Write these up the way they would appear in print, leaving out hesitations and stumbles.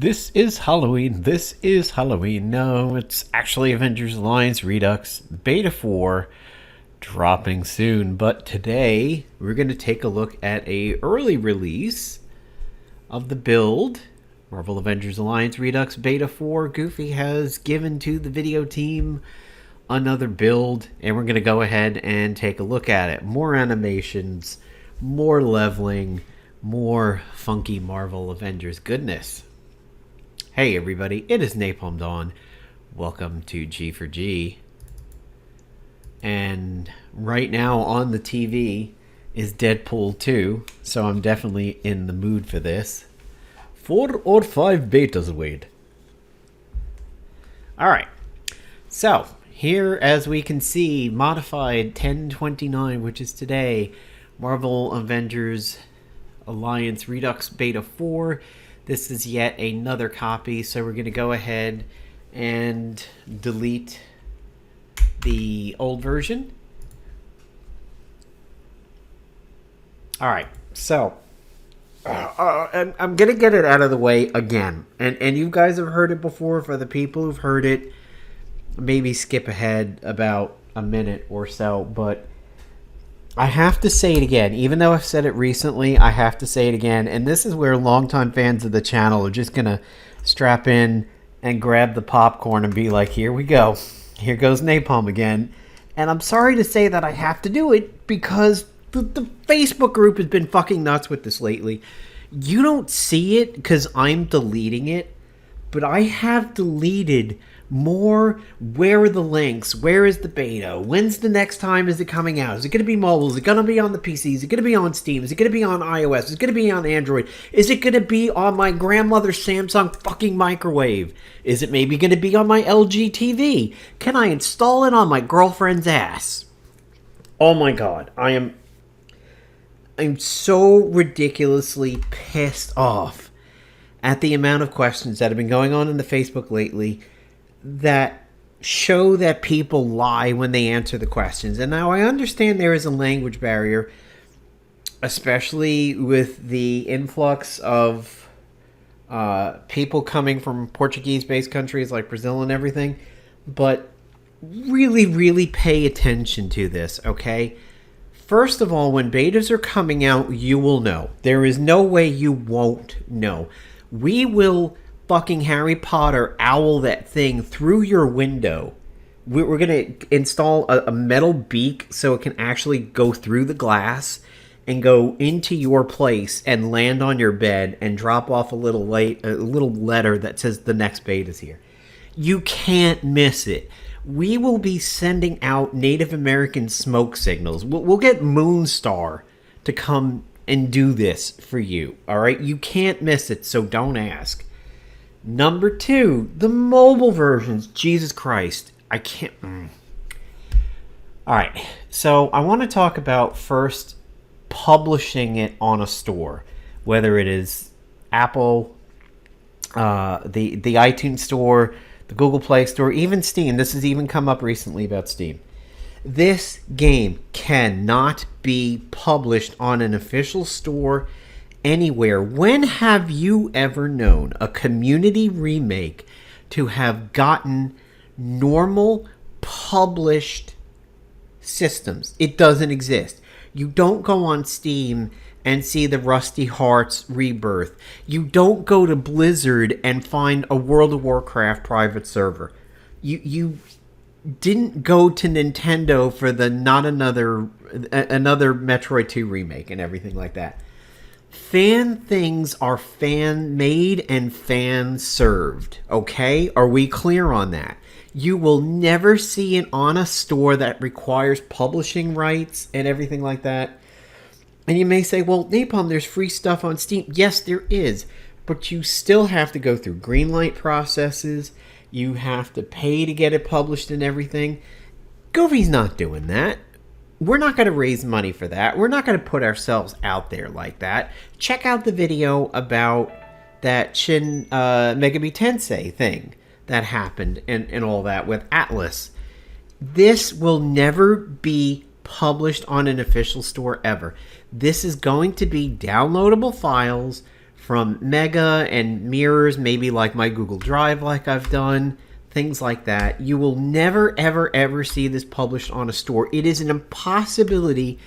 This is Halloween. This is Halloween. No, it's actually Avengers Alliance Redux Beta 4 dropping soon. But today, we're going to take a look at a early release of the build. Marvel Avengers Alliance Redux Beta 4. Goofy has given to the video team another build, and we're going to go ahead and take a look at it. More animations, more leveling, more funky Marvel Avengers goodness. Hey everybody, it is Napalm Dawn. Welcome to G4G. And right now on the TV is Deadpool 2, so I'm definitely in the mood for this. 4 or 5 betas await. Alright, so here as we can see, modified 1029, which is today, Marvel Avengers Alliance Redux Beta 4. This is yet another copy, so we're going to go ahead and delete the old version. Alright, so I'm going to get it out of the way again. And you guys have heard it before. For the people who've heard it, maybe skip ahead about a minute or so, but I have to say it again. Even though I've said it recently, I have to say it again. And this is where longtime fans of the channel are just going to strap in and grab the popcorn and be like, here we go. Here goes Napalm again. And I'm sorry to say that I have to do it because the Facebook group has been fucking nuts with this lately. You don't see it because I'm deleting it, but I have deleted more. Where are the links? Where is the beta? When's the next time is it coming out? Is it going to be mobile? Is it going to be on the PC? Is it going to be on Steam? Is it going to be on iOS? Is it going to be on Android? Is it going to be on my grandmother's Samsung fucking microwave? Is it maybe going to be on my LG TV? Can I install it on my girlfriend's ass? Oh my god, I'm so ridiculously pissed off at the amount of questions that have been going on in the Facebook lately that show that people lie when they answer the questions. And now I understand there is a language barrier, especially with the influx of people coming from Portuguese-based countries like Brazil and everything. But really, really pay attention to this, okay? First of all, when betas are coming out, you will know. There is no way you won't know. We will fucking Harry Potter owl that thing through your window. We're going to install a metal beak so it can actually go through the glass and go into your place and land on your bed and drop off a little letter that says the next beta is here. You can't miss it. We will be sending out Native American smoke signals. We'll get Moonstar to come and do this for you. All right? You can't miss it, so don't ask. Number 2, the mobile versions. Jesus Christ. I can't. Alright, so I want to talk about first publishing it on a store. Whether it is Apple, the iTunes Store, the Google Play Store, even Steam. This has even come up recently about Steam. This game cannot be published on an official store anywhere. When have you ever known a community remake to have gotten normal published systems? It doesn't exist. You don't go on Steam and see the Rusty Hearts Rebirth. You don't go to Blizzard and find a World of Warcraft private server. You didn't go to Nintendo for the another Metroid 2 remake and everything like that. Fan things are fan-made and fan-served, okay? Are we clear on that? You will never see it on a store that requires publishing rights and everything like that. And you may say, well, Napalm, there's free stuff on Steam. Yes, there is. But you still have to go through greenlight processes. You have to pay to get it published and everything. Goofy's not doing that. We're not going to raise money for that. We're not going to put ourselves out there like that. Check out the video about that Shin Megami Tensei thing that happened and all that with Atlas. This will never be published on an official store ever. This is going to be downloadable files from Mega and mirrors, maybe like my Google Drive, like I've done, things like that. You will never, ever, ever see this published on a store. It is an impossibility,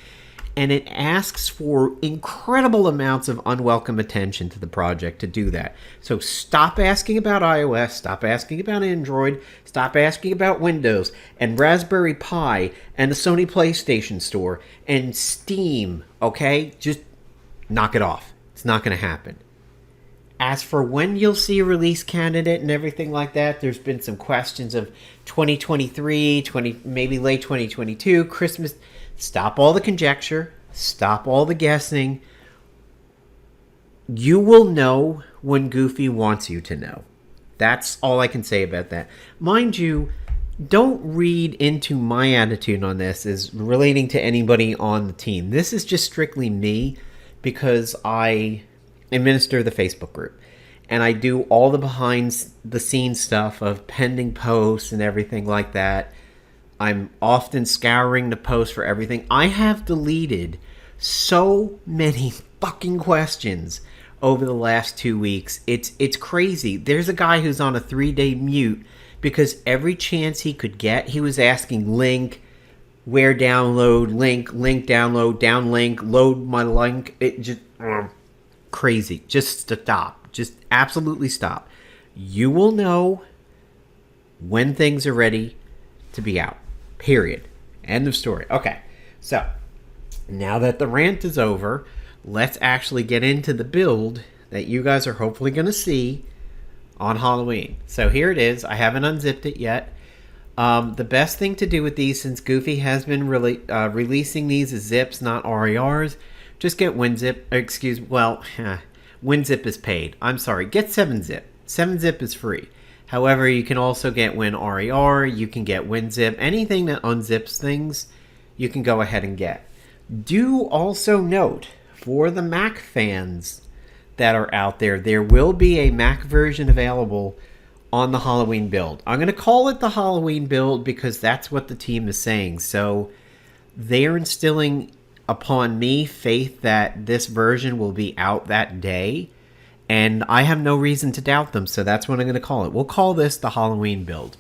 and it asks for incredible amounts of unwelcome attention to the project to do that. So stop asking about iOS, stop asking about Android, stop asking about Windows and Raspberry Pi and the Sony PlayStation Store and Steam, okay? Just knock it off. It's not going to happen. As for when you'll see a release candidate and everything like that, there's been some questions of 2023, maybe late 2022, Christmas. Stop all the conjecture. Stop all the guessing. You will know when Goofy wants you to know. That's all I can say about that. Mind you, don't read into my attitude on this as relating to anybody on the team. This is just strictly me because I administer the Facebook group. And I do all the behind-the-scenes stuff of pending posts and everything like that. I'm often scouring the post for everything. I have deleted so many fucking questions over the last 2 weeks. It's crazy. There's a guy who's on a 3-day mute because every chance he could get, he was asking link, where download, link download, downlink, load my link. It just crazy. Just stop. Just absolutely stop. You will know when things are ready to be out. Period. End of story. Okay, so now that the rant is over, let's actually get into the build that you guys are hopefully going to see on Halloween. So here it is. I haven't unzipped it yet. The best thing to do with these, since Goofy has been releasing these as zips, not RARs, just get WinZip. WinZip is paid. I'm sorry. Get 7-Zip. 7-Zip is free. However, you can also get WinRAR, you can get WinZip, anything that unzips things, you can go ahead and get. Do also note, for the Mac fans that are out there, there will be a Mac version available on the Halloween build. I'm going to call it the Halloween build because that's what the team is saying. So they're instilling upon me faith that this version will be out that day. And I have no reason to doubt them, so that's what I'm going to call it. We'll call this the Halloween build.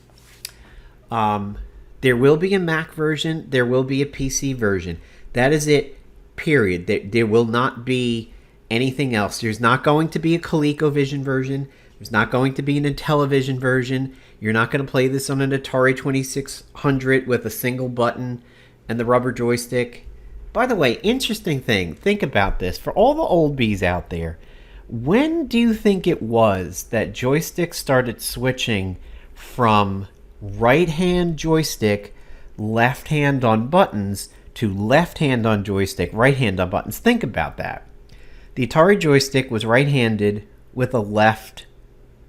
There will be a Mac version. There will be a PC version. That is it, period. There will not be anything else. There's not going to be a ColecoVision version. There's not going to be an Intellivision version. You're not going to play this on an Atari 2600 with a single button and the rubber joystick. By the way, interesting thing. Think about this. For all the old bees out there, when do you think it was that joysticks started switching from right hand joystick, left hand on buttons, to left hand on joystick, right hand on buttons? Think about that. The Atari joystick was right-handed with a left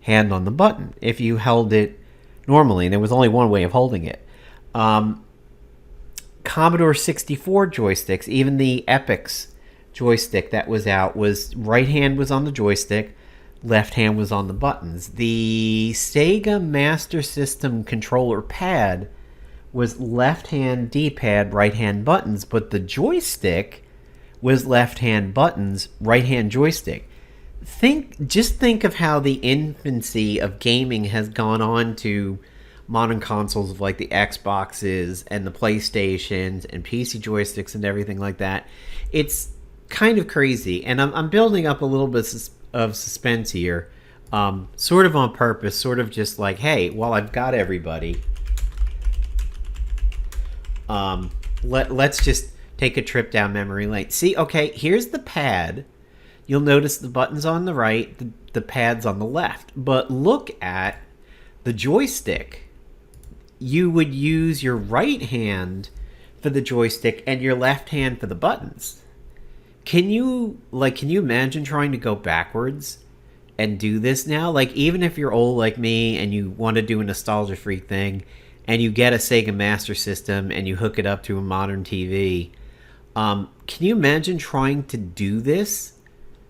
hand on the button if you held it normally, and there was only one way of holding it. Commodore 64 joysticks, even the Epix joystick that was out, was right hand was on the joystick, left hand was on the buttons. The Sega Master System controller pad was left hand D-pad, right hand buttons, but the joystick was left hand buttons, right hand joystick. Just think of how the infancy of gaming has gone on to modern consoles of like the Xboxes and the PlayStations and PC joysticks and everything like that. It's kind of crazy, and I'm building up a little bit of suspense here, sort of on purpose, sort of just like, hey, while I've got everybody, let's just take a trip down memory lane. See, okay, here's the pad. You'll notice the buttons on the right, the pad's on the left, but look at the joystick. You would use your right hand for the joystick and your left hand for the buttons. Can you imagine trying to go backwards and do this now? Like, even if you're old like me and you want to do a nostalgia freak thing and you get a Sega Master System and you hook it up to a modern TV, can you imagine trying to do this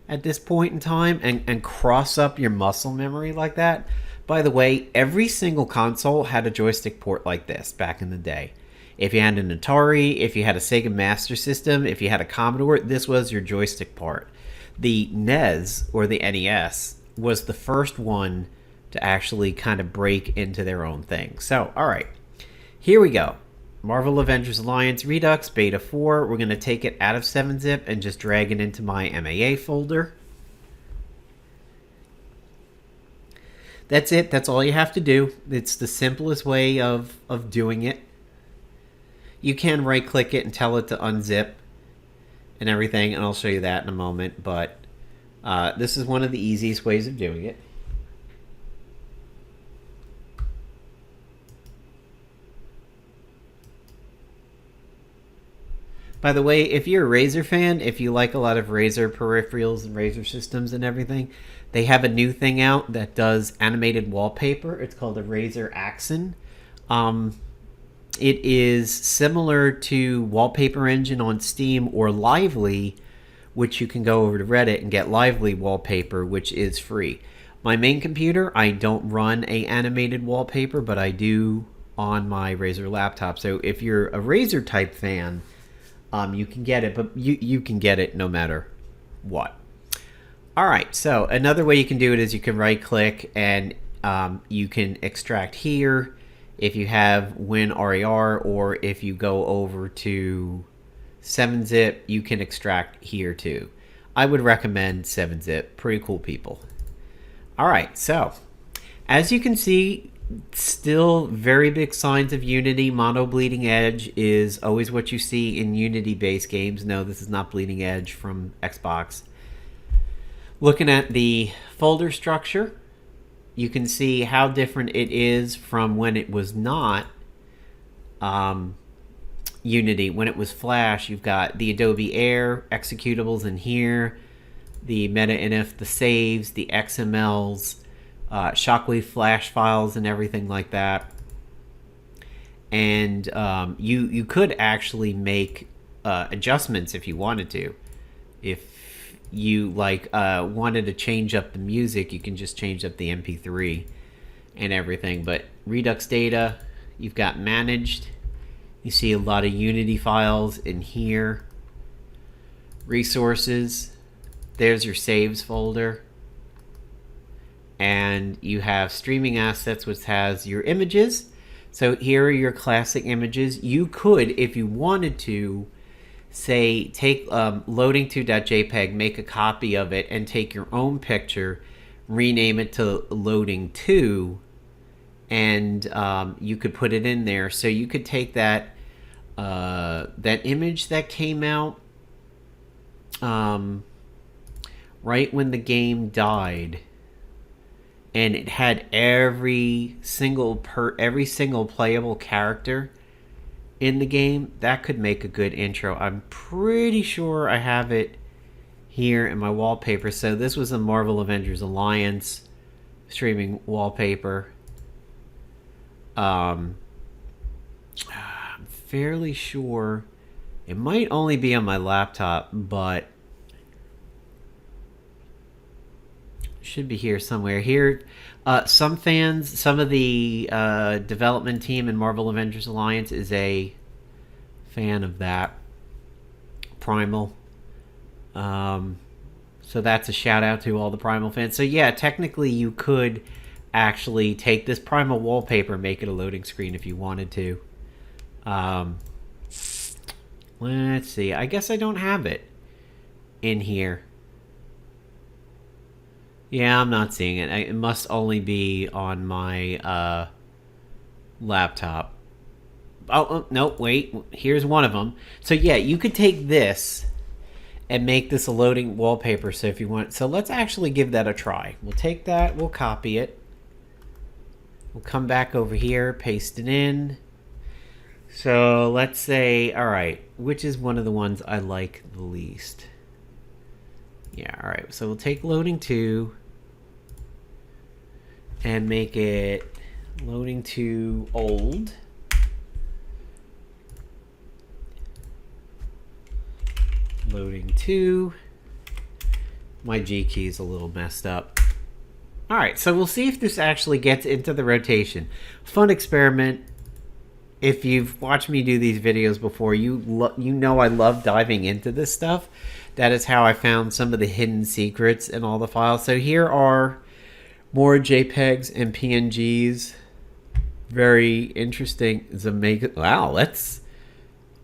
at this point in time and cross up your muscle memory like that? By the way, every single console had a joystick port like this back in the day. If you had an Atari, if you had a Sega Master System, if you had a Commodore, this was your joystick part. The NES, or the NES, was the first one to actually kind of break into their own thing. So, all right, here we go. Marvel Avengers Alliance Redux Beta 4. We're going to take it out of 7-zip and just drag it into my MAA folder. That's it. That's all you have to do. It's the simplest way of doing it. You can right-click it and tell it to unzip and everything, and I'll show you that in a moment. But this is one of the easiest ways of doing it. By the way, if you're a Razer fan, if you like a lot of Razer peripherals and Razer systems and everything, they have a new thing out that does animated wallpaper. It's called a Razer Axon. It is similar to Wallpaper Engine on Steam or Lively, which you can go over to Reddit and get Lively wallpaper, which is free. My main computer, I don't run a animated wallpaper, but I do on my Razer laptop. So if you're a Razer type fan, you can get it, but you can get it no matter what. All right, so another way you can do it is you can right click and you can extract here if you have WinRAR, or if you go over to 7-zip, you can extract here too. I would recommend 7-zip, pretty cool people. All right, so as you can see, still very big signs of Unity. Mono bleeding edge is always what you see in Unity based games. No, this is not bleeding edge from Xbox. Looking at the folder structure, you can see how different it is from when it was not Unity. When it was Flash, you've got the Adobe Air executables in here, the meta-inif, the saves, the XMLs, Shockwave Flash files and everything like that. And you could actually make adjustments if you wanted to. If you wanted to change up the music, you can just change up the MP3 and everything. But Redux data, you've got managed. You see a lot of Unity files in here. Resources, there's your saves folder. And you have streaming assets, which has your images. So here are your classic images. You could, if you wanted to, say take loading2.jpg, make a copy of it, and take your own picture, rename it to loading2, and you could put it in there. So you could take that that image that came out right when the game died, and it had every single playable character in the game. That could make a good intro. I'm pretty sure I have it here in my wallpaper. So this was a Marvel Avengers Alliance streaming wallpaper. I'm fairly sure it might only be on my laptop, but should be here somewhere. Here, some fans, some of the development team in Marvel Avengers Alliance is a fan of that Primal. So that's a shout out to all the Primal fans. So yeah, technically you could actually take this Primal wallpaper, make it a loading screen if you wanted to. Let's see. I guess I don't have it in here. Yeah, I'm not seeing it. It must only be on my laptop. Oh, no, wait. Here's one of them. So yeah, you could take this and make this a loading wallpaper. So if you want, so let's actually give that a try. We'll take that, we'll copy it. We'll come back over here, paste it in. So let's say, all right, which is one of the ones I like the least? Yeah, all right. So we'll take loading 2 and make it loading 2 old. Loading 2. My G key is a little messed up. All right, so we'll see if this actually gets into the rotation. Fun experiment. if you've watched me do these videos before, you know I love diving into this stuff. That is how I found some of the hidden secrets in all the files. So here are more JPEGs and PNGs. Very interesting. It's Omega. Wow, that's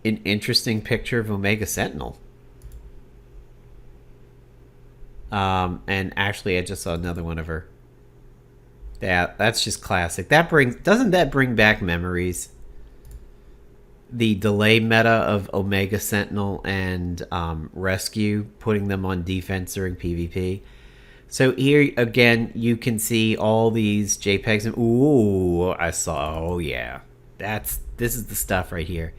an interesting picture of Omega Sentinel. And actually, I just saw another one of her. That's just classic. Doesn't that bring back memories? The delay meta of Omega Sentinel and Rescue, putting them on defense during PvP. So here again, you can see all these JPEGs. And ooh, I saw. Oh yeah, this is the stuff right here.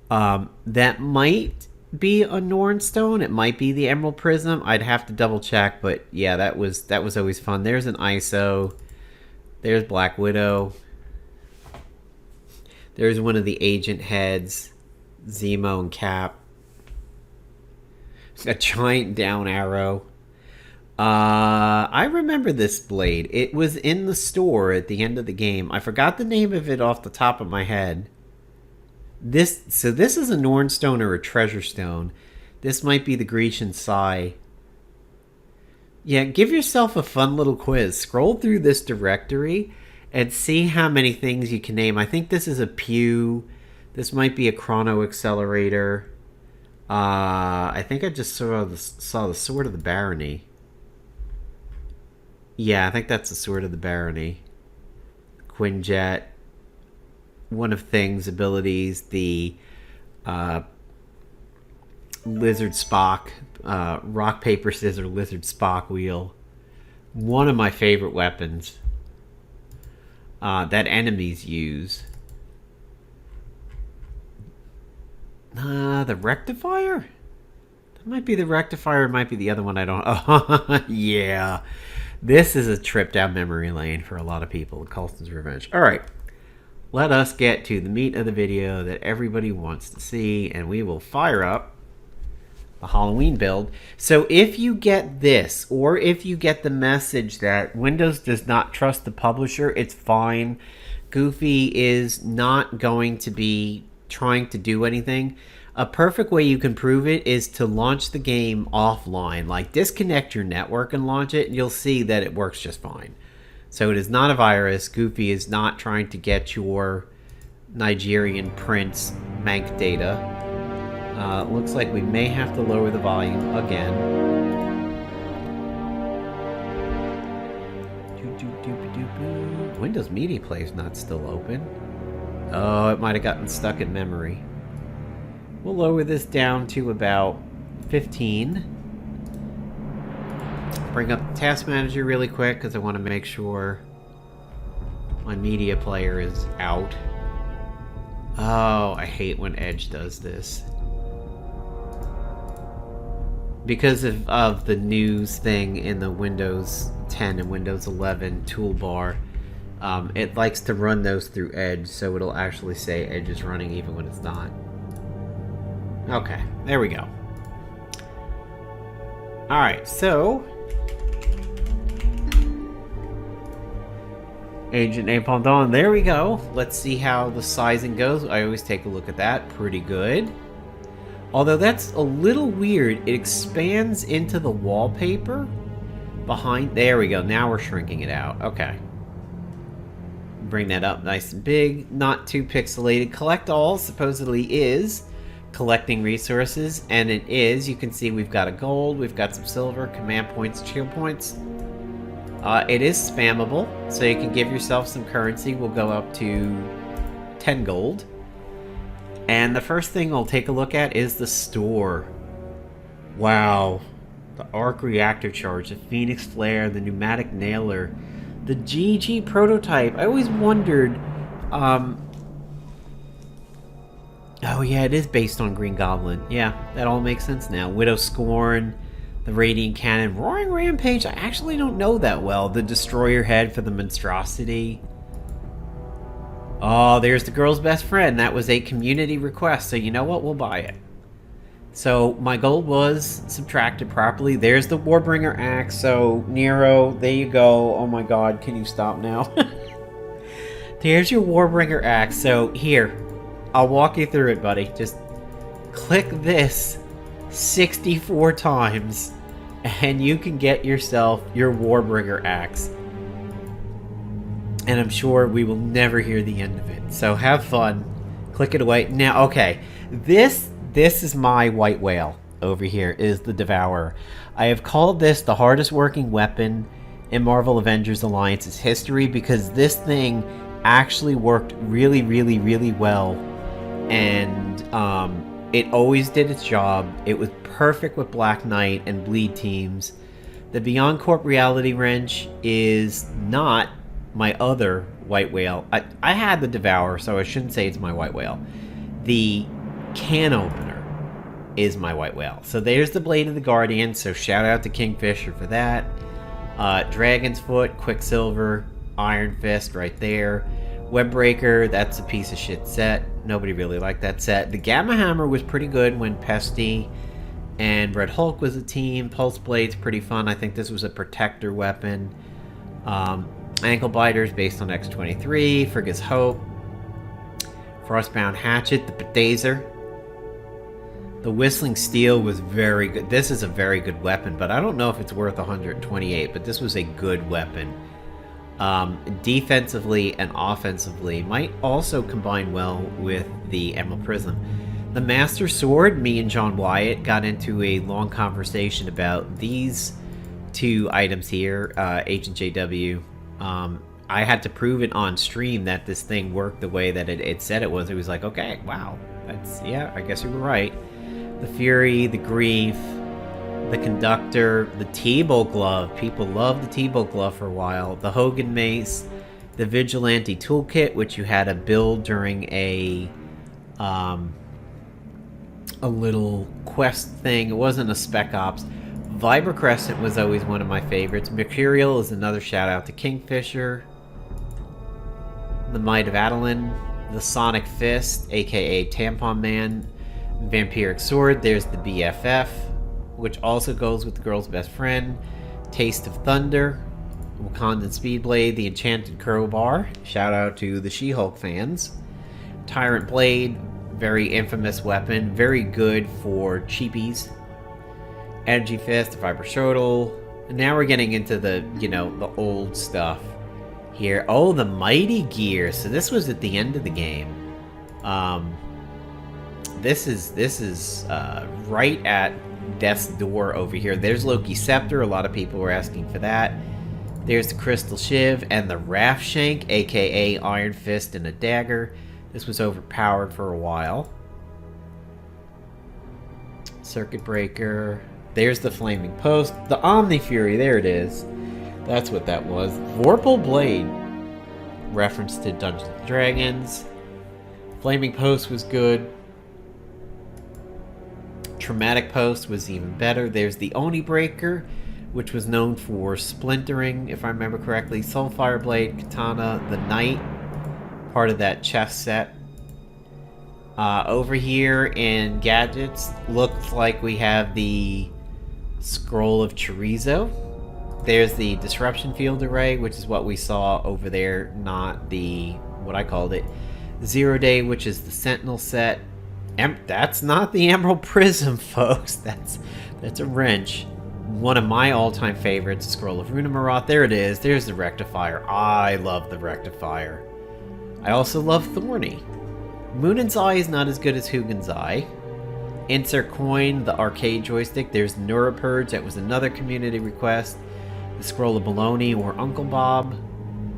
That might be a Nornstone. It might be the Emerald Prism. I'd have to double check, but yeah, that was always fun. There's an ISO. There's Black Widow. There's one of the agent heads, Zemo and Cap. A giant down arrow. I remember this blade. It was in the store at the end of the game. I forgot the name of it off the top of my head. This is a Nornstone or a Treasure Stone. This might be the Grecian Sai. Yeah, give yourself a fun little quiz. Scroll through this directory and see how many things you can name. I think this is a Pew. This might be a Chrono Accelerator. I think I just saw the Sword of the Barony. Yeah, I think that's the Sword of the Barony. Quinjet. One of Thing's abilities, the Lizard Spock, Rock, Paper, Scissors, Lizard Spock wheel. One of my favorite weapons that enemies use. The Rectifier? That might be the Rectifier, it might be the other one I don't... Oh, yeah. This is a trip down memory lane for a lot of people. Coulston's Revenge. Alright. Let us get to the meat of the video that everybody wants to see, and we will fire up the Halloween build. So if you get this, or if you get the message that Windows does not trust the publisher, it's fine. Goofy is not going to be trying to do anything. A perfect way you can prove it is to launch the game offline. Like, disconnect your network and launch it, and you'll see that it works just fine. So it is not a virus. Goofy is not trying to get your Nigerian prince Mank data. Looks like we may have to lower the volume again. Windows Media Player is not still open. Oh, it might have gotten stuck in memory. We'll lower this down to about 15. Bring up the Task Manager really quick because I want to make sure my media player is out. Oh, I hate when Edge does this. Because of the news thing in the Windows 10 and Windows 11 toolbar, it likes to run those through Edge, so it'll actually say Edge is running even when it's not. Okay, there we go. Alright, so Agent Napalm Dawn, there we go. Let's see how the sizing goes. I always take a look at that. Pretty good. Although that's a little weird. It expands into the wallpaper behind. There we go. Now we're shrinking it out. Okay. Bring that up nice and big. Not too pixelated. Collect all supposedly is collecting resources, and it is. You can see we've got a gold, we've got some silver, command points, shield points. It is spammable, so you can give yourself some currency. We'll go up to 10 gold. And the first thing we'll take a look at is the store. Wow. The arc reactor charge, the phoenix flare, the pneumatic nailer, the GG prototype. I always wondered... Oh yeah, it is based on Green Goblin. Yeah, that all makes sense now. Widow Scorn, the Radiant Cannon, Roaring Rampage, I actually don't know that well. The Destroyer Head for the Monstrosity. Oh, there's the girl's best friend. That was a community request, so you know what? We'll buy it. So my gold was subtracted properly. There's the Warbringer Axe. So Nero, there you go. Oh my god, can you stop now? Here's your Warbringer axe. So here, I'll walk you through it, buddy. Just click this 64 times and you can get yourself your Warbringer axe. And I'm sure we will never hear the end of it. So have fun. Click it away. Now, okay. This is my white whale over here, is the Devourer. I have called this the hardest working weapon in Marvel Avengers Alliance's history because this thing actually worked really, really, really well. And it always did its job. It was perfect with Black Knight and Bleed teams. The Beyond Corp Reality Wrench is not my other white whale. I had the Devourer, so I shouldn't say it's my white whale. The can opener is my white whale. So there's the Blade of the Guardian, so shout out to Kingfisher for that. Dragon's Foot, Quicksilver, Iron Fist right there. Webbreaker, that's a piece of shit set. Nobody really liked that set. The Gamma Hammer was pretty good when Pesty and Red Hulk was a team. Pulse Blade's pretty fun. I think this was a protector weapon. Ankle Biters based on X-23. Frigga's Hope. Frostbound Hatchet, the Pedazer. The Whistling Steel was very good. This is a very good weapon, but I don't know if it's worth 128, but this was a good weapon. Defensively and offensively, might also combine well with the Emerald Prism. The Master Sword, me and John Wyatt got into a long conversation about these two items here, Agent JW. I had to prove it on stream that this thing worked the way that it said it was. It was like, okay, wow, yeah, I guess you were right. The Fury, the Grief, the Conductor, the T-Bolt Glove. People loved the T-Bolt Glove for a while. The Hogan Mace, the Vigilante Toolkit, which you had to build during a little quest thing. It wasn't a Spec Ops. Vibra Crescent was always one of my favorites. Mercurial is another shout out to Kingfisher. The Might of Adeline. The Sonic Fist, aka Tampon Man. Vampiric Sword, there's the BFF, which also goes with the girl's best friend. Taste of Thunder, Wakandan Speedblade, the Enchanted Crowbar, shout out to the She-Hulk fans. Tyrant Blade, very infamous weapon, very good for cheapies. Energy Fist, the Fiber Shuttle. And now we're getting into the, the old stuff here. Oh, the Mighty Gear. So this was at the end of the game. This is right at death's door over here. There's Loki's Scepter. A lot of people were asking for that. There's the Crystal Shiv and the Raft Shank, aka Iron Fist and a Dagger. This was overpowered for a while. Circuit Breaker. There's the Flaming Post. The Omni Fury, there it is. That's what that was. Vorpal Blade. Reference to Dungeons & Dragons. Flaming Post was good. Traumatic Post was even better. There's the Oni Breaker, which was known for splintering, if I remember correctly. Soulfire Blade, Katana, the Knight, part of that chest set. Over here in gadgets, looks like we have the Scroll of Chorizo. There's the Disruption Field Array, which is what we saw over there, not the, what I called it, Zero Day, which is the Sentinel set. That's not the Emerald Prism, folks. That's a wrench. One of my all-time favorites, Scroll of Runamaroth. There it is. There's the Rectifier. I love the Rectifier. I also love Thorny. Munin's Eye is not as good as Hugin's Eye. Insert Coin, the arcade joystick. There's Neuropurge. That was another community request. The Scroll of Baloney or Uncle Bob.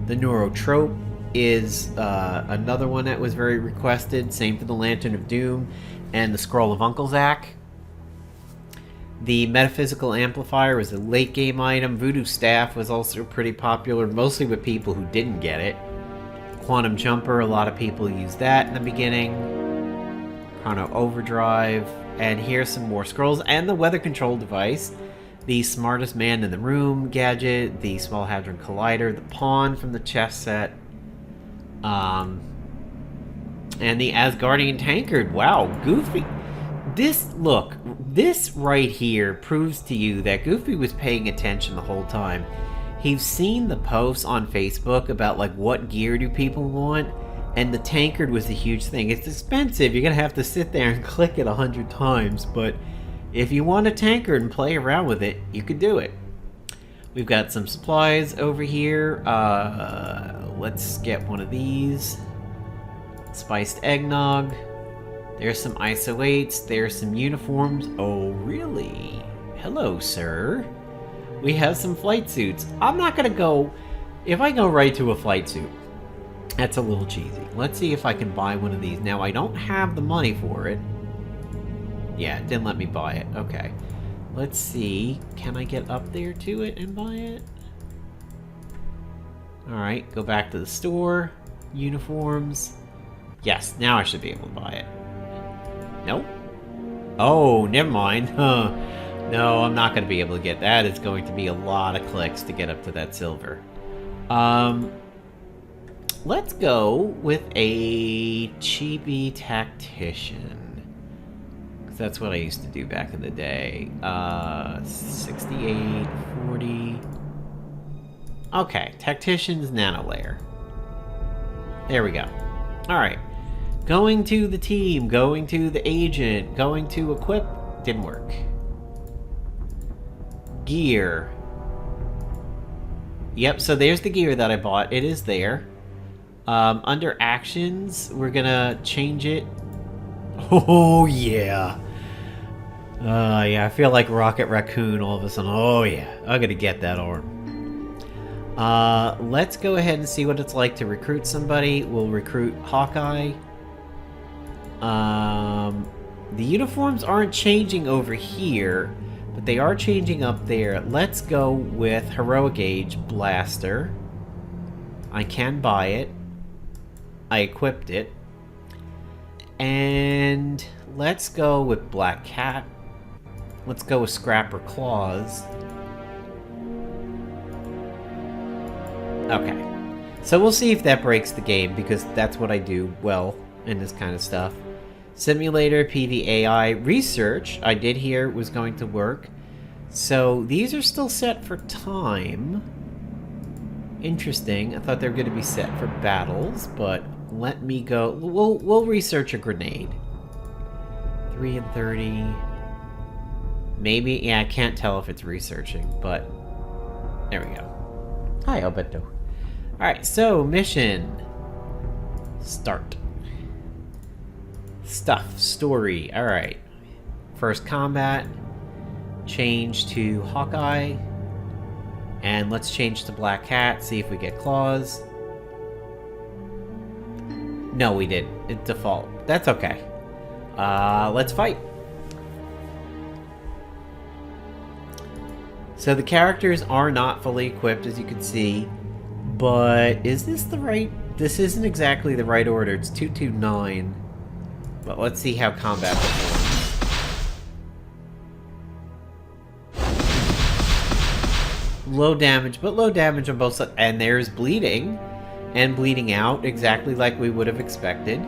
The Neurotrope is another one that was very requested. Same for the Lantern of Doom and the Scroll of Uncle Zach. The Metaphysical Amplifier was a late game item. Voodoo Staff was also pretty popular, mostly with people who didn't get it. Quantum Jumper, a lot of people used that in the beginning. Chrono Overdrive. And here's some more scrolls. And the Weather Control Device. The Smartest Man in the Room gadget. The Small Hadron Collider. The Pawn from the chess set. And the Asgardian Tankard. Wow, Goofy. This right here proves to you that Goofy was paying attention the whole time. he's seen the posts on Facebook about like what gear do people want, and the tankard was a huge thing. It's expensive. You're gonna have to sit there and click it 100 times, but if you want a tankard and play around with it, you could do it. We've got some supplies over here. Let's get one of these. Spiced eggnog. There's some ISO 8s. There's some uniforms. Oh, really? Hello, sir. We have some flight suits. I'm not gonna go... If I go right to a flight suit, that's a little cheesy. Let's see if I can buy one of these. Now, I don't have the money for it. Yeah, it didn't let me buy it. Okay. Let's see. Can I get up there to it and buy it? Alright, go back to the store. Uniforms. Yes, now I should be able to buy it. Nope. Oh, never mind. Huh. No, I'm not going to be able to get that. It's going to be a lot of clicks to get up to that silver. Let's go with a cheapy tactician. That's what I used to do back in the day. 68, 40. Okay, Tactician's Nano Layer. There we go. Alright. Going to the team, going to the agent, going to equip. Didn't work. Gear. Yep, so there's the gear that I bought. It is there. Under actions, we're gonna change it. Oh, yeah. Yeah, I feel like Rocket Raccoon all of a sudden. Oh, yeah. I'm gonna get that arm. Let's go ahead and see what it's like to recruit somebody. We'll recruit Hawkeye. The uniforms aren't changing over here, but they are changing up there. Let's go with Heroic Age Blaster. I can buy it. I equipped it. And let's go with Black Cat. Let's go with Scrapper Claws. Okay. So we'll see if that breaks the game, because that's what I do well in this kind of stuff. Simulator, PVAI, Research, I did hear was going to work. So these are still set for time. Interesting. I thought they were going to be set for battles, but let me go. We'll research a grenade. 3 and 30. Maybe, yeah, I can't tell if it's researching, but there we go. Hi, Alberto. Alright, so mission. Start. Stuff, story, alright. First combat. Change to Hawkeye. And let's change to Black Cat, see if we get claws. No, we did. It default. That's okay. Let's fight. So the characters are not fully equipped, as you can see. But is this the right... This isn't exactly the right order. It's 229. But let's see how combat performs. Low damage, but low damage on both sides. And there's bleeding. And bleeding out, exactly like we would have expected.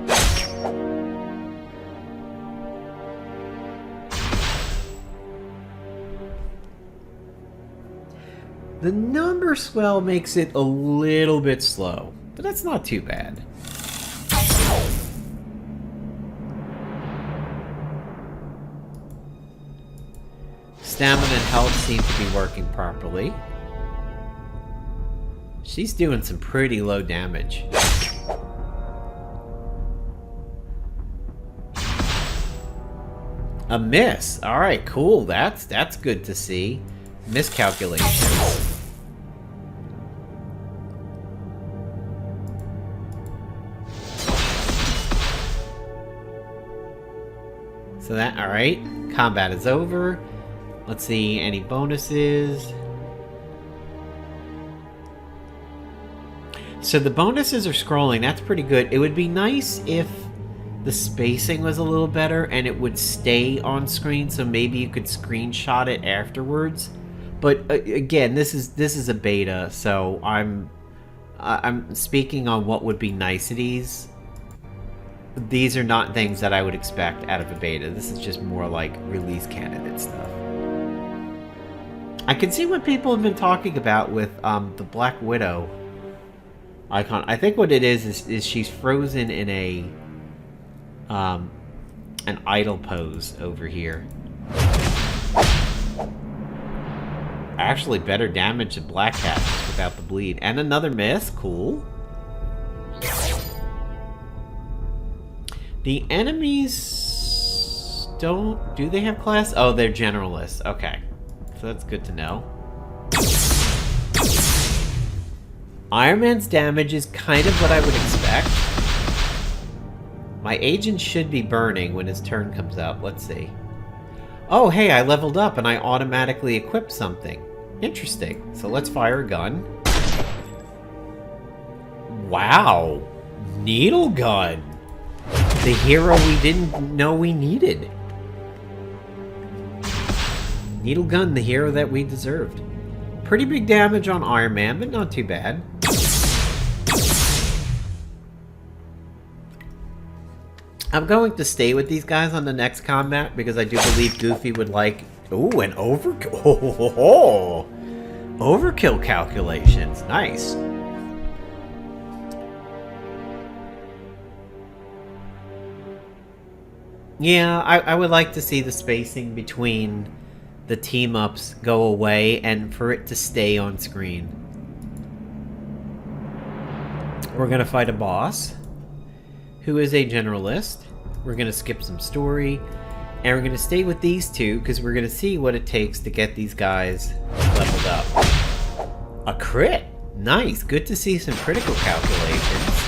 The number swell makes it a little bit slow, but that's not too bad. Stamina and health seem to be working properly. She's doing some pretty low damage. A miss. All right, cool. That's good to see. Miscalculations. So that, all right. Combat is over. Let's see any bonuses. So the bonuses are scrolling. That's pretty good. It would be nice if the spacing was a little better and it would stay on screen, so maybe you could screenshot it afterwards. But again, this is a beta, so I'm speaking on what would be niceties. These are not things that I would expect out of a beta. This is just more like release candidate stuff. I can see what people have been talking about with the Black Widow icon. I think what it is she's frozen in a an idle pose over here. Actually, better damage than Black Cat without the bleed. And another miss. Cool. The enemies don't... Do they have class? Oh, they're generalists. Okay. So that's good to know. Iron Man's damage is kind of what I would expect. My agent should be burning when his turn comes up. Let's see. Oh, hey, I leveled up and I automatically equipped something. Interesting. So let's fire a gun. Wow. Needle gun. The hero we didn't know we needed. Needle gun, the hero that we deserved. Pretty big damage on Iron Man, but not too bad. I'm going to stay with these guys on the next combat because I do believe Goofy would like... Ooh, an overkill. Oh, overkill calculations. Nice. Yeah, I would like to see the spacing between the team-ups go away and for it to stay on screen. We're going to fight a boss who is a generalist. We're going to skip some story. And we're going to stay with these two because we're going to see what it takes to get these guys leveled up. A crit! Nice! Good to see some critical calculations.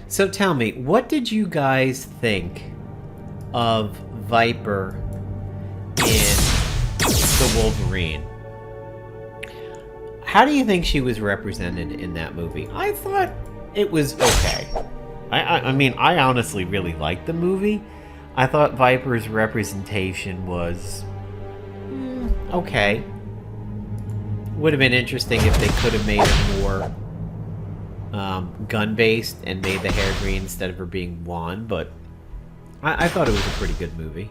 So tell me, what did you guys think of Viper in The Wolverine? How do you think she was represented in that movie? I thought it was okay. I mean, I honestly really liked the movie. I thought Viper's representation was... okay. Would have been interesting if they could have made her more gun-based and made the hair green instead of her being blonde, but I thought it was a pretty good movie.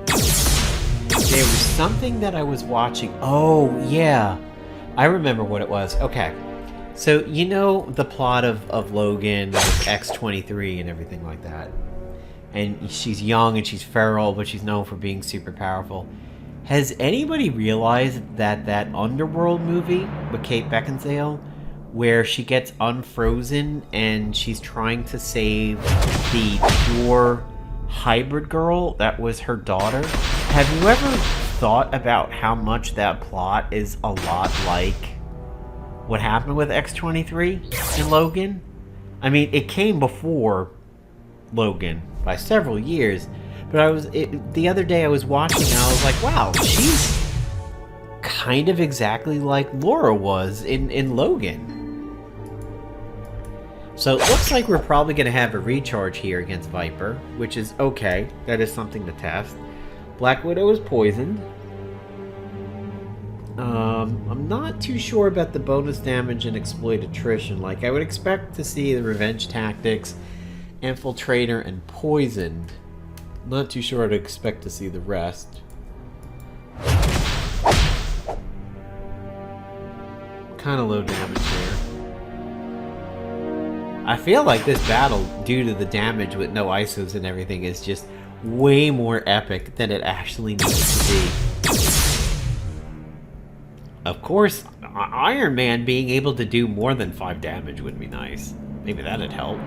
There was something that I was watching. Oh, yeah. I remember what it was. Okay. So, you know the plot of Logan with X-23 and everything like that. And she's young and she's feral, but she's known for being super powerful. Has anybody realized that that Underworld movie with Kate Beckinsale, where she gets unfrozen and she's trying to save the pure hybrid girl that was her daughter? Have you ever thought about how much that plot is a lot like what happened with X-23 in Logan? I mean, it came before Logan by several years, but the other day I was watching and I was like, wow, she's kind of exactly like Laura was in Logan. So it looks like we're probably going to have a recharge here against Viper, which is okay. That is something to test. Black Widow is poisoned. I'm not too sure about the bonus damage and exploit attrition. Like, I would expect to see the revenge tactics, infiltrator, and poisoned. Not too sure I'd expect to see the rest. Kind of low damage here. I feel like this battle, due to the damage with no ISOs and everything, is just way more epic than it actually needs to be. Of course, Iron Man being able to do more than 5 damage would be nice. Maybe that'd help.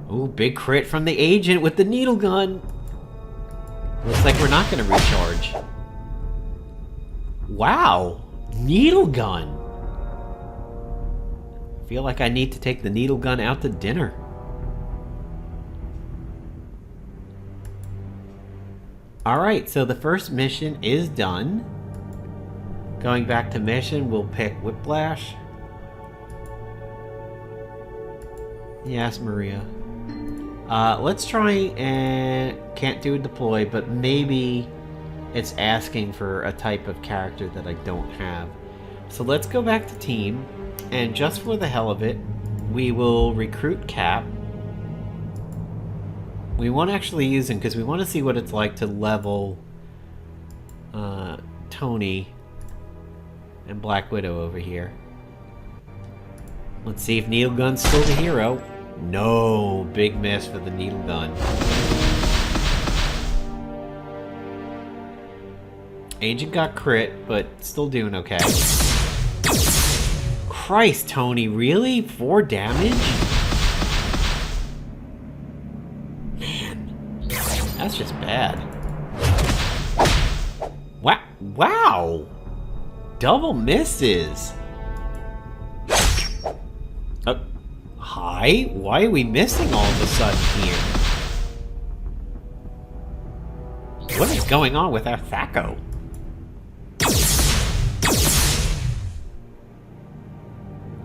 Ooh, big crit from the agent with the needle gun. Looks like we're not going to recharge. Wow, needle gun. I feel like I need to take the needle gun out to dinner. Alright, so the first mission is done. Going back to mission, we'll pick Whiplash. Yes, Maria. Let's try and... Can't do a deploy, but maybe it's asking for a type of character that I don't have. So let's go back to team, and just for the hell of it, We will recruit Cap. We won't actually use him because we want to see what it's like to level Tony and Black Widow over here. Let's see if Needle Gun's still the hero. No, big miss for the Needle Gun. Agent got crit, but still doing okay. Christ, Tony, really? 4 damage? Man, that's just bad. Wow! Double misses! Hi? Why are we missing all of a sudden here? What is going on with our Thaco?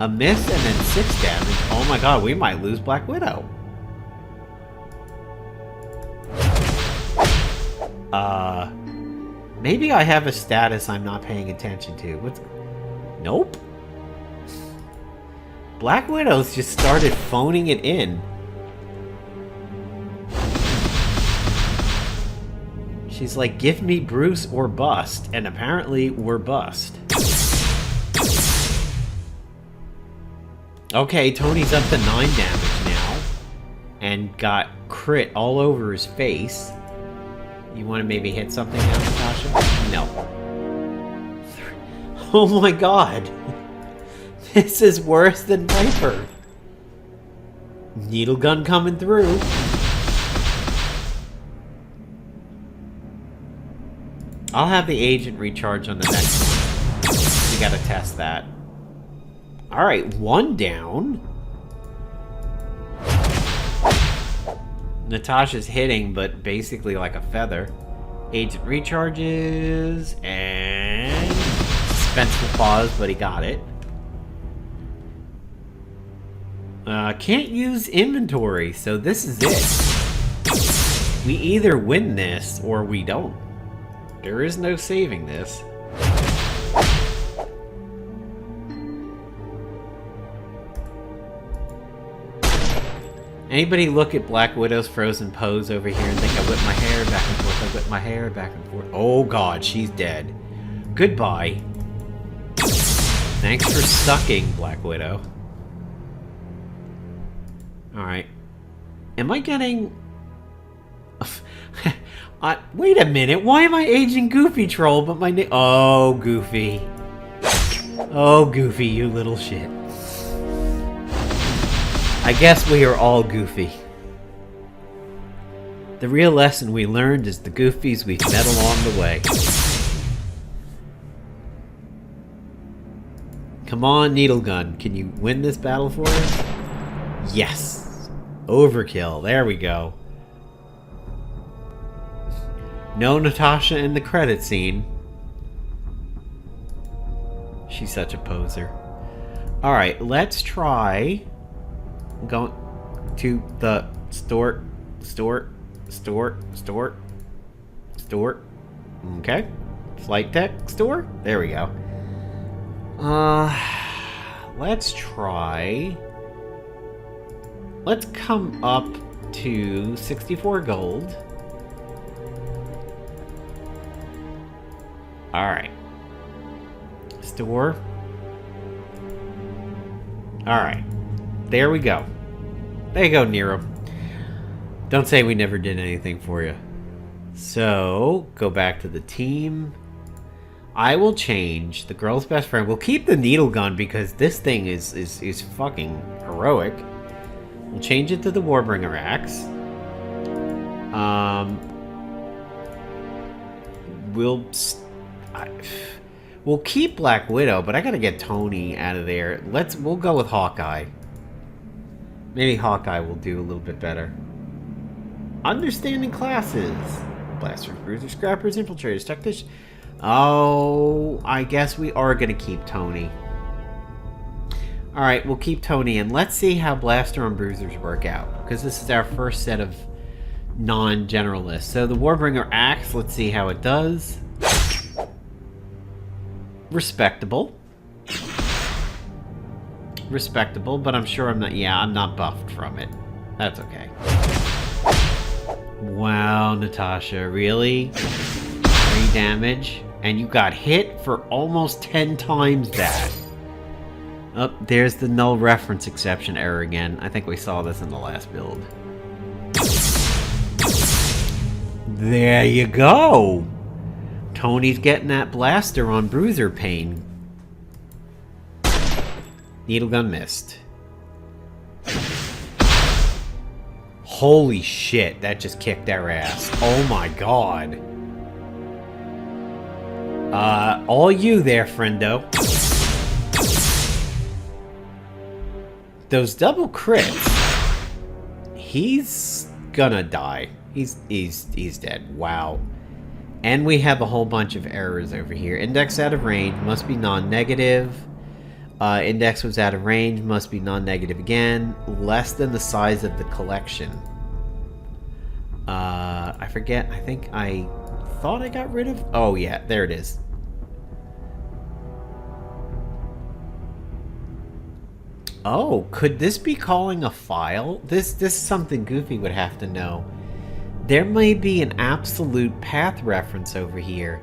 A miss and then 6 damage. Oh my god, we might lose Black Widow. Maybe I have a status I'm not paying attention to. What's... Nope. Black Widow's just started phoning it in. She's like, give me Bruce or bust. And apparently, we're bust. Okay, Tony's up to 9 damage now. And got crit all over his face. You want to maybe hit something now, Natasha? No. Oh my god. This is worse than Viper. Needle Gun coming through. I'll have the agent recharge on the next one. We gotta test that. Alright, 1 down. Natasha's hitting, but basically like a feather. Agent recharges, and... Suspenseful pause, but he got it. Can't use inventory, so this is it. We either win this, or we don't. There is no saving this. Anybody look at Black Widow's frozen pose over here and think I whip my hair back and forth, I whip my hair back and forth? Oh god, she's dead. Goodbye. Thanks for sucking, Black Widow. Alright. Am I getting... wait a minute, why am I aging Goofy Troll but my name... Oh, Goofy. Oh, Goofy, you little shit. I guess we are all goofy. The real lesson we learned is the goofies we've met along the way. Come on, Needle Gun. Can you win this battle for us? Yes. Overkill. There we go. No Natasha in the credit scene. She's such a poser. Alright, let's try... Going to the store. Okay. Flight Tech store? There we go. Let's try... Let's come up to 64 gold. Alright. Store. Alright. There we go. There you go, Nero. Don't say we never did anything for you. So, go back to the team. I will change the girl's best friend. We'll keep the Needle Gun because this thing is fucking heroic. We'll change it to the Warbringer Axe. We'll keep Black Widow, but I gotta get Tony out of there. We'll go with Hawkeye. Maybe Hawkeye will do a little bit better. Understanding classes. Blasters, Bruisers, Scrappers, Infiltrators, Tacticians. Oh, I guess we are going to keep Tony. Alright, we'll keep Tony, and let's see how Blaster and Bruisers work out. Because this is our first set of non-generalists. So the Warbringer Axe, let's see how it does. Respectable. respectable, but I'm sure I'm not... Yeah, I'm not buffed from it. That's okay. Wow, Natasha, really? 3 damage? And you got hit for almost 10 times that. Oh, there's the null reference exception error again. I think we saw this in the last build. There you go! Tony's getting that blaster on bruiser pain. Needle gun missed. Holy shit, that just kicked our ass. Oh my god. All you there, friendo. Those double crits. He's gonna die. He's dead. Wow. And we have a whole bunch of errors over here. Index out of range must be non-negative. Index was out of range, must be non-negative again. Less than the size of the collection. I forget. I think I thought I got rid of... Oh, yeah. There it is. Oh, could this be calling a file? This is something Goofy would have to know. There may be an absolute path reference over here.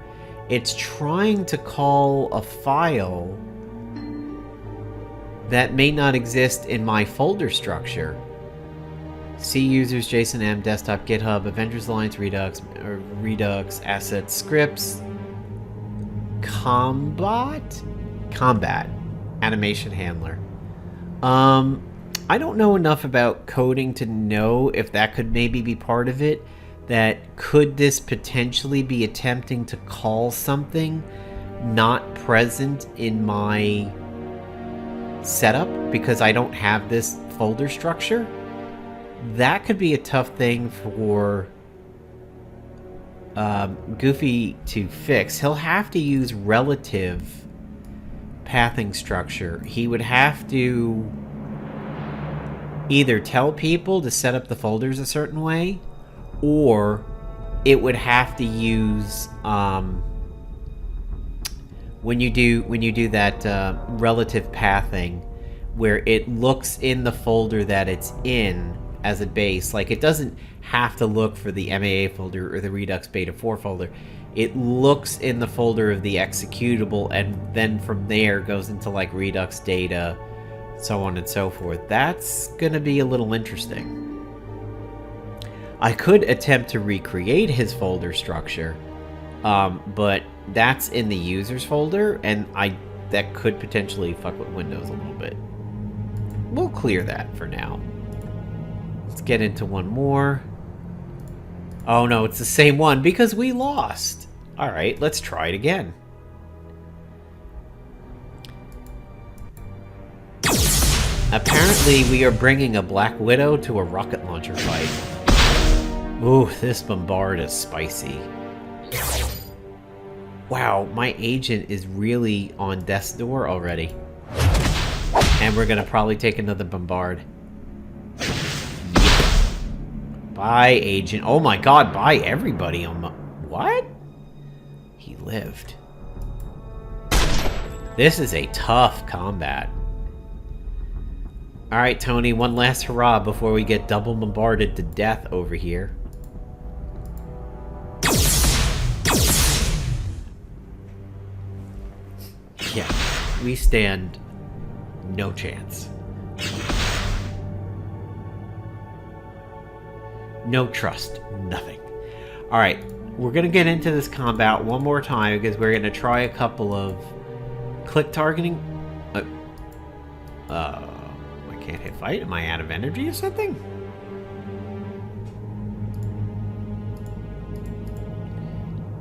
It's trying to call a file that may not exist in my folder structure. C users, JSON M, desktop, GitHub, Avengers Alliance, Redux, assets, scripts, combat, animation handler. I don't know enough about coding to know if that could maybe be part of it. That could this potentially be attempting to call something not present in my setup because I don't have this folder structure? That could be a tough thing for Goofy to fix. He'll have to use relative pathing structure. He would have to either tell people to set up the folders a certain way, or it would have to use when you do that relative pathing, where it looks in the folder that it's in as a base. Like, it doesn't have to look for the MAA folder or the Redux Beta 4 folder. It looks in the folder of the executable, and then from there goes into like Redux data, so on and so forth. That's gonna be a little interesting. I could attempt to recreate his folder structure, but that's in the users folder, and that could potentially fuck with Windows a little bit. We'll clear that for now. Let's get into one more. Oh no, it's the same one because we lost. Alright, let's try it again. Apparently we are bringing a Black Widow to a rocket launcher fight. Ooh, this bombard is spicy. Wow, my agent is really on death's door already. And we're gonna probably take another bombard. Yep. Bye, agent. Oh my god, bye everybody on my... What? He lived. This is a tough combat. Alright, Tony, one last hurrah before we get double bombarded to death over here. Yeah, we stand no chance. No trust, nothing. Alright, we're gonna get into this combat one more time because we're gonna try a couple of click targeting. I can't hit fight. Am I out of energy or something?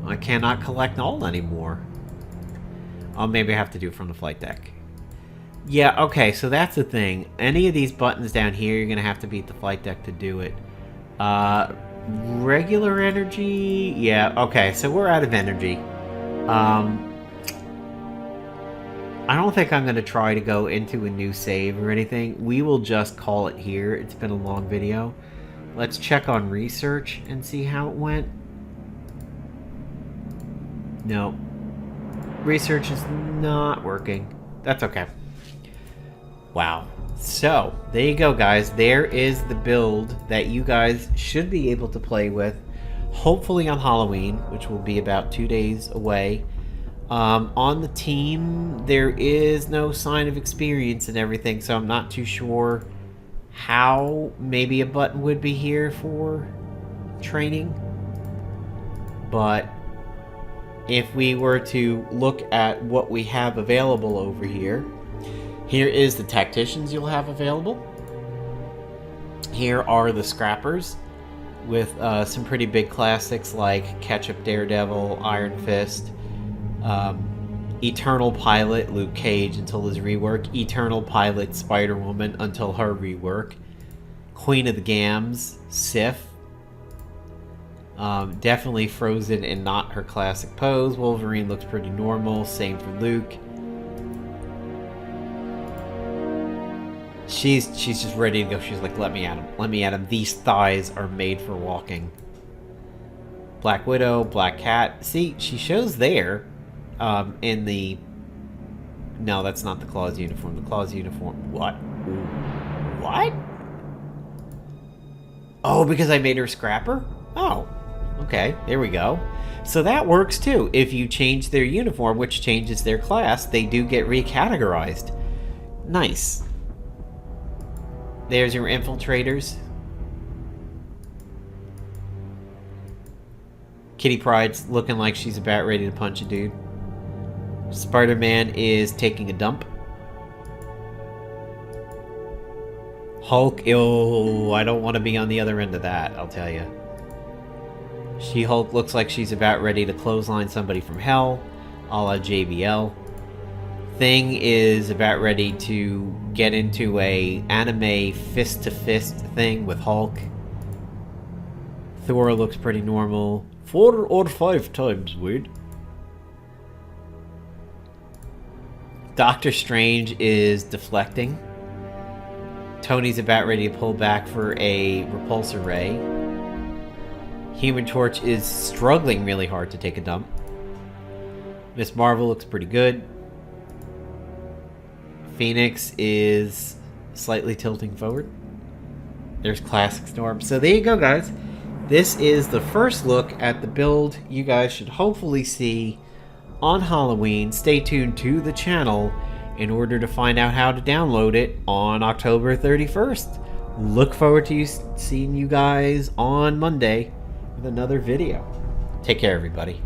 I cannot collect all anymore. Oh, maybe I have to do it from the flight deck. Yeah, okay, so that's the thing. Any of these buttons down here, you're gonna have to beat the flight deck to do it. Regular energy? Yeah, okay, so we're out of energy. I don't think I'm gonna try to go into a new save or anything. We will just call it here. It's been a long video. Let's check on research and see how it went. No. Research is not working. That's okay. Wow. So, there you go, guys. There is the build that you guys should be able to play with, hopefully on Halloween, which will be about 2 days away. On the team, there is no sign of experience and everything, so I'm not too sure how maybe a button would be here for training. But if we were to look at what we have available over here, here is the tacticians you'll have available. Here are the scrappers with some pretty big classics like Ketchup Daredevil, Iron Fist, Eternal Pilot Luke Cage until his rework, Eternal Pilot Spider-Woman until her rework, Queen of the Gams, Sif, definitely Frozen and not her classic pose. Wolverine looks pretty normal, same for Luke. She's just ready to go. She's like, let me at him. Let me at him. These thighs are made for walking. Black Widow, Black Cat. See, she shows there in the... No, that's not the Claws uniform. The Claws uniform... What? What? Oh, because I made her Scrapper? Oh, okay. There we go. So that works too. If you change their uniform, which changes their class, they do get recategorized. Nice. There's your infiltrators. Kitty Pryde's looking like she's about ready to punch a dude. Spider-Man is taking a dump. Hulk, oh, I don't want to be on the other end of that, I'll tell you. She-Hulk looks like she's about ready to clothesline somebody from hell, a la JBL. Thing is about ready to get into a anime fist-to-fist thing with Hulk. Thor looks pretty normal. 4 or 5 times, weird. Doctor Strange is deflecting. Tony's about ready to pull back for a repulsor ray. Human Torch is struggling really hard to take a dump. Miss Marvel looks pretty good. Phoenix is slightly tilting forward. There's Classic Storm. So there you go, guys. This is the first look at the build you guys should hopefully see on Halloween. Stay tuned to the channel in order to find out how to download it on October 31st. Look forward to seeing you guys on Monday with another video. Take care, everybody.